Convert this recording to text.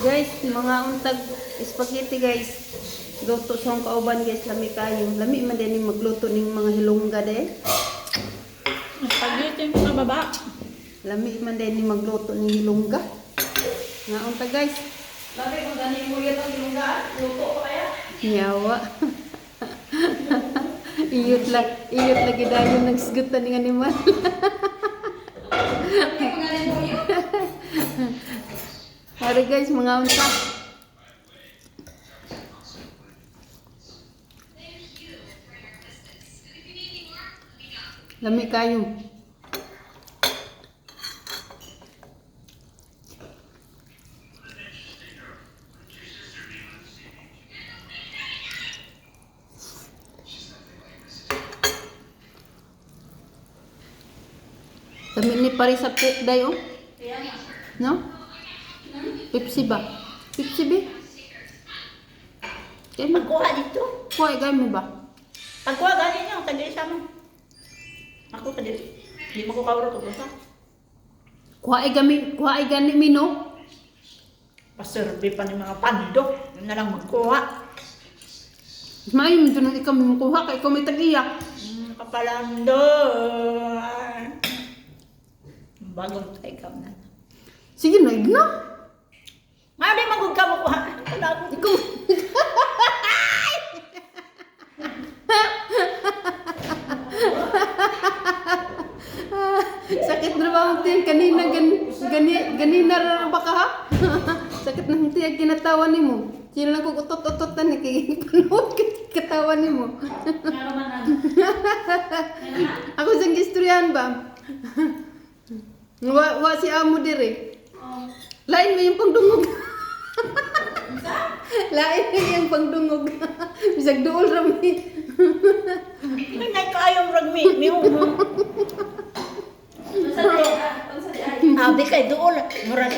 Guys, mga untag spaghetti guys. Luto sa kauban guys, lami kayo. Lami man din magluto ning mga hilongga de. Spaghetti sa baba. Lami man din magluto ning hilongga. Nga untag guys. Lami kung ganin mo yan ang hilongga. Luto pa kaya? Yawa. iyot lagi dayo nagsigutan ning animal. Hari guys, mga untag. Lami kayo. Lami ni pare sa cook dayo. No? Pepsi ba? Pepsi ba? Kaya mo? Pagkuha dito. Kuha mo ba? Pagkuha ganin niyo. Kadili sa mo. Ako kadili. Hindi mo ko kawro to. Basta. Kuha gani mino. Paserbi pa ni mga pandok. Yun na lang magkuha. Maayo mo dyan ikaw mo kuha kay ikaw may tag-iyak. Kapalando. Bagong tayo na. Sige na, igna. Mali magug ka mo kuha. Wala ko. Ikaw. Sakit na ba ang tiyan? Ganina ra ba ka ha? Sakit na ang tiyan kinatawan ni mo. Sino lang kung utot-utot na nakikipanood katawan ni mo. Ako sang istoryahan ba? Wa si amo dire. Lain mo yung pangdungog. Lain mo yung pangdungog. Bisag duol rami. May kayong ragmi. Abi kay doon. Mura